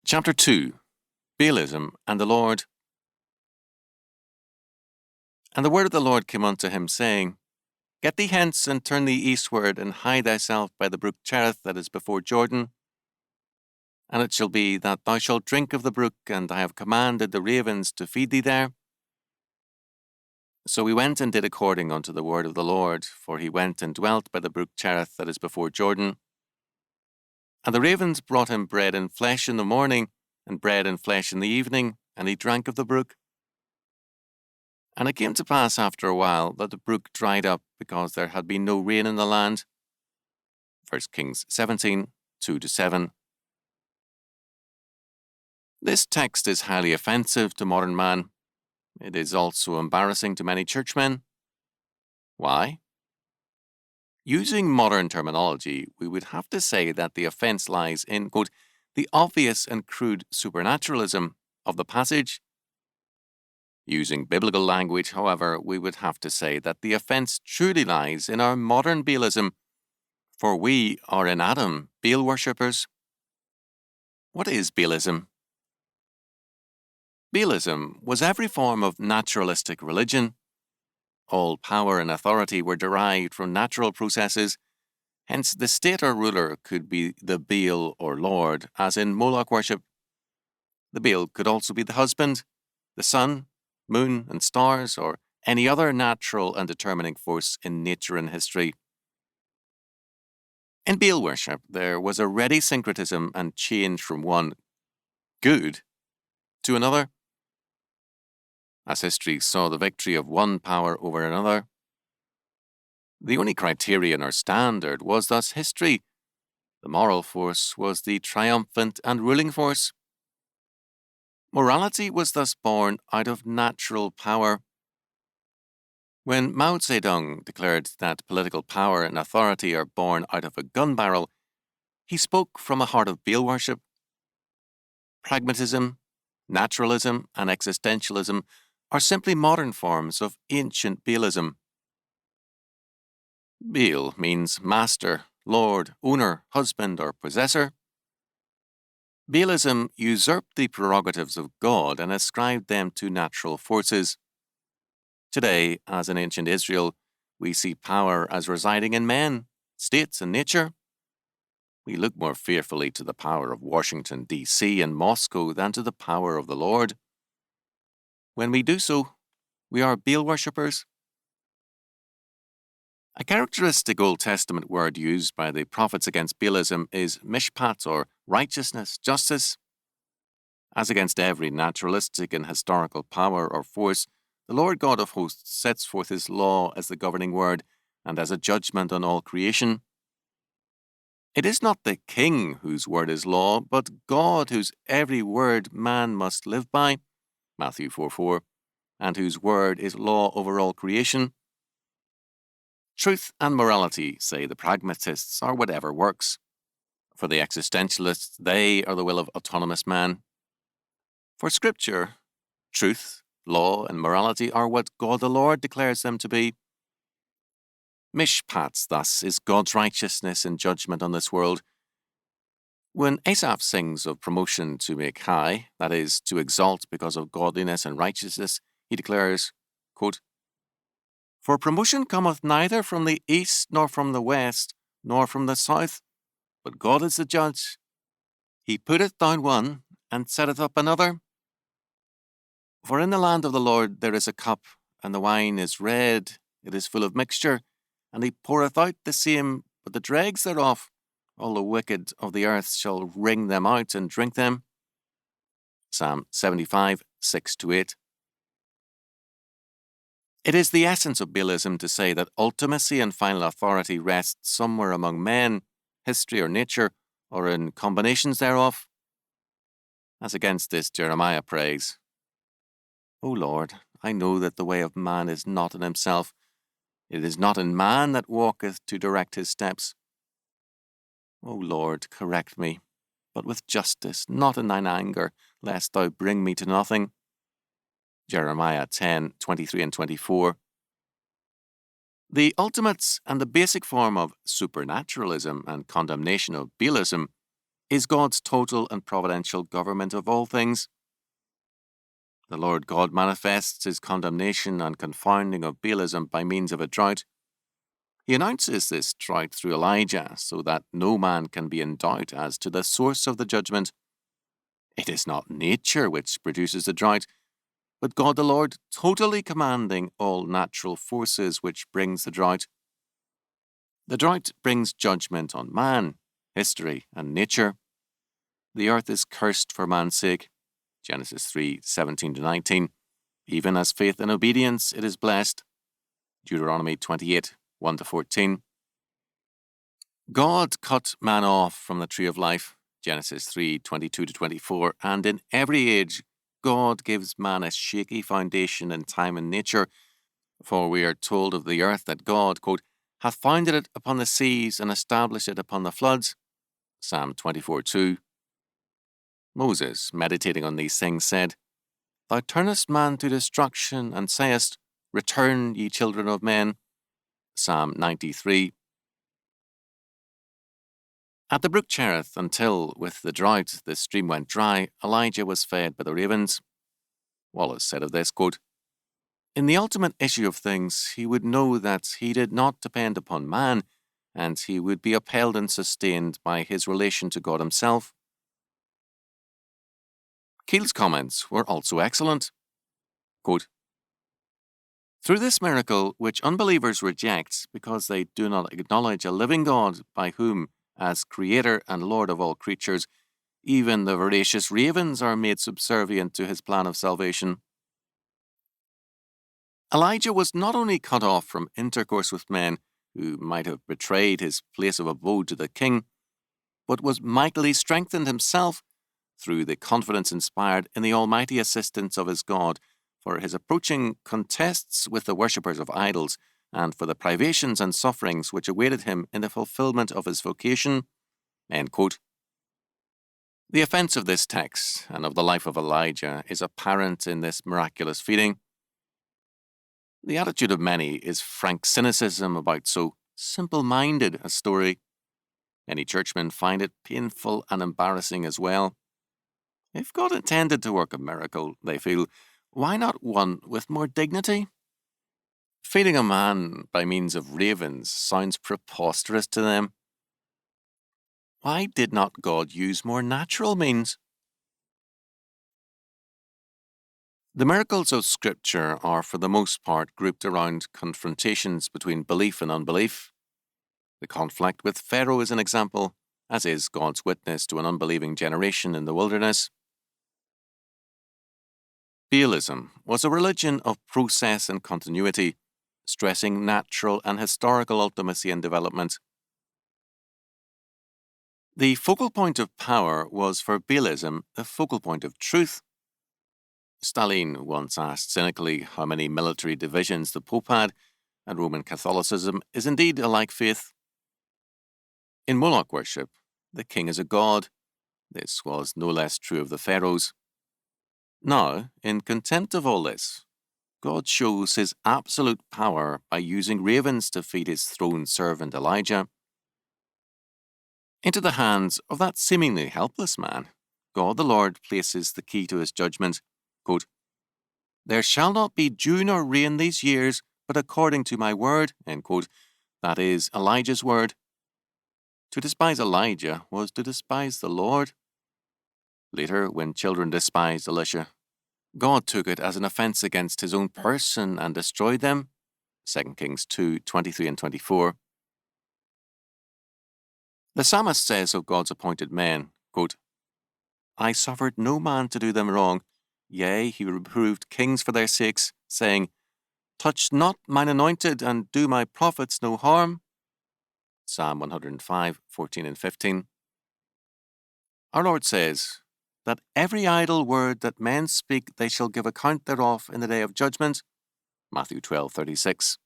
Chapter 2 Baalism and the Lord. And the word of the Lord came unto him, saying, Get thee hence, and turn thee eastward, and hide thyself by the brook Chariots that is before Jordan. And it shall be that thou shalt drink of the brook, and I have commanded the ravens to feed thee there. So he went and did according unto the word of the Lord, for he went and dwelt by the brook Chariots that is before Jordan. And the ravens brought him bread and flesh in the morning, and bread and flesh in the evening, and he drank of the brook. And it came to pass after a while that the brook dried up, because there had been no rain in the land. 1 Kings 17, 2-7. This text is highly offensive to modern man. It is also embarrassing to many churchmen. Why? Using modern terminology, we would have to say that the offense lies in, quote, the obvious and crude supernaturalism of the passage. Using biblical language, however, we would have to say that the offense truly lies in our modern Baalism, for we are in Adam Baal worshippers. What is Baalism? Baalism was every form of naturalistic religion. All power and authority were derived from natural processes. Hence, the state or ruler could be the Baal or Lord, as in Moloch worship. The Baal could also be the husband, the sun, moon, and stars, or any other natural and determining force in nature and history. In Baal worship, there was a ready syncretism and change from one good to another, as history saw the victory of one power over another. The only criterion or standard was thus history. The moral force was the triumphant and ruling force. Morality was thus born out of natural power. When Mao Zedong declared that political power and authority are born out of a gun barrel, he spoke from a heart of Baal worship. Pragmatism, naturalism, and existentialism are simply modern forms of ancient Baalism. Baal means master, lord, owner, husband, or possessor. Baalism usurped the prerogatives of God and ascribed them to natural forces. Today, as in ancient Israel, we see power as residing in men, states, and nature. We look more fearfully to the power of Washington, D.C. and Moscow than to the power of the Lord. When we do so, we are Baal worshippers. A characteristic Old Testament word used by the prophets against Baalism is mishpat, or righteousness, justice. As against every naturalistic and historical power or force, the Lord God of hosts sets forth his law as the governing word and as a judgment on all creation. It is not the king whose word is law, but God whose every word man must live by, Matthew 4:4, and whose word is law over all creation. Truth and morality, say the pragmatists, are whatever works. For the existentialists, they are the will of autonomous man. For Scripture, truth, law, and morality are what God the Lord declares them to be. Mishpat, thus, is God's righteousness and judgment on this world. When Asaph sings of promotion to make high, that is, to exalt because of godliness and righteousness, he declares, quote, For promotion cometh neither from the east, nor from the west, nor from the south, but God is the judge. He putteth down one, and setteth up another. For in the land of the Lord there is a cup, and the wine is red, it is full of mixture, and he poureth out the same, but the dregs thereof, all the wicked of the earth shall wring them out and drink them. Psalm 75, 6-8. It is the essence of Baalism to say that ultimacy and final authority rests somewhere among men, history or nature, or in combinations thereof. As against this, Jeremiah prays, O Lord, I know that the way of man is not in himself. It is not in man that walketh to direct his steps. O Lord, correct me, but with justice, not in thine anger, lest thou bring me to nothing. Jeremiah 10:23-24. The ultimate and the basic form of supernaturalism and condemnation of Baalism is God's total and providential government of all things. The Lord God manifests his condemnation and confounding of Baalism by means of a drought. He announces this drought through Elijah so that no man can be in doubt as to the source of the judgment. It is not nature which produces the drought, but God the Lord totally commanding all natural forces which brings the drought. The drought brings judgment on man, history, and nature. The earth is cursed for man's sake. Genesis 3:17-19. Even as faith and obedience it is blessed. Deuteronomy 28:1-14. God cut man off from the tree of life. Genesis 3:22-24. And in every age God gives man a shaky foundation in time and nature. For we are told of the earth that God, quote, hath founded it upon the seas and established it upon the floods. Psalm 24:2. Moses, meditating on these things, said, Thou turnest man to destruction, and sayest, Return, ye children of men. Psalm 93. At the brook Cherith, until, with the drought, the stream went dry, Elijah was fed by the ravens. Wallace said of this, quote, In the ultimate issue of things, he would know that he did not depend upon man, and he would be upheld and sustained by his relation to God himself. Keel's comments were also excellent. Quote, Through this miracle, which unbelievers reject because they do not acknowledge a living God by whom, as Creator and Lord of all creatures, even the voracious ravens are made subservient to his plan of salvation. Elijah was not only cut off from intercourse with men who might have betrayed his place of abode to the king, but was mightily strengthened himself through the confidence inspired in the almighty assistance of his God for his approaching contests with the worshippers of idols and for the privations and sufferings which awaited him in the fulfillment of his vocation. End quote. The offence of this text and of the life of Elijah is apparent in this miraculous feeding. The attitude of many is frank cynicism about so simple-minded a story. Many churchmen find it painful and embarrassing as well. If God intended to work a miracle, they feel, why not one with more dignity? Feeding a man by means of ravens sounds preposterous to them. Why did not God use more natural means? The miracles of Scripture are for the most part grouped around confrontations between belief and unbelief. The conflict with Pharaoh is an example, as is God's witness to an unbelieving generation in the wilderness. Baalism was a religion of process and continuity, stressing natural and historical ultimacy and development. The focal point of power was for Baalism the focal point of truth. Stalin once asked cynically how many military divisions the Pope had, and Roman Catholicism is indeed a like faith. In Moloch worship, the king is a god. This was no less true of the pharaohs. Now, in contempt of all this, God shows his absolute power by using ravens to feed his throne servant Elijah. Into the hands of that seemingly helpless man, God the Lord places the key to his judgment. Quote, There shall not be dew nor rain these years, but according to my word, end quote. That is Elijah's word. To despise Elijah was to despise the Lord. Later, when children despised Elisha, God took it as an offence against his own person and destroyed them. 2 Kings 2:23-24. The psalmist says of God's appointed men, quote, I suffered no man to do them wrong, yea, he reproved kings for their sakes, saying, Touch not mine anointed, and do my prophets no harm. Psalm 105:14-15. Our Lord says, that every idle word that men speak they shall give account thereof in the day of judgment. Matthew 12:36.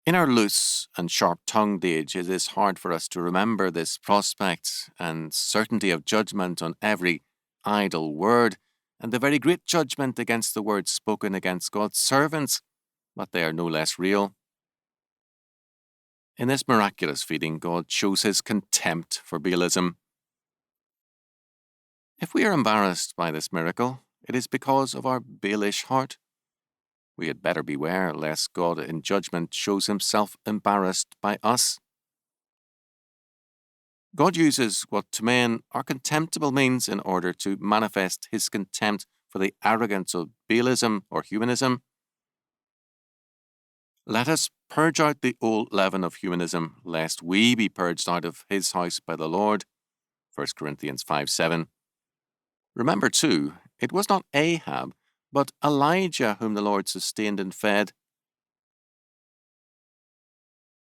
In our loose and sharp-tongued age, it is hard for us to remember this prospect and certainty of judgment on every idle word, and the very great judgment against the words spoken against God's servants, but they are no less real. In this miraculous feeding, God shows his contempt for Baalism. If we are embarrassed by this miracle, it is because of our Baalish heart. We had better beware lest God in judgment shows himself embarrassed by us. God uses what to men are contemptible means in order to manifest his contempt for the arrogance of Baalism or humanism. Let us purge out the old leaven of humanism, lest we be purged out of his house by the Lord. 1 Corinthians 5:7. Remember too, it was not Ahab, but Elijah whom the Lord sustained and fed.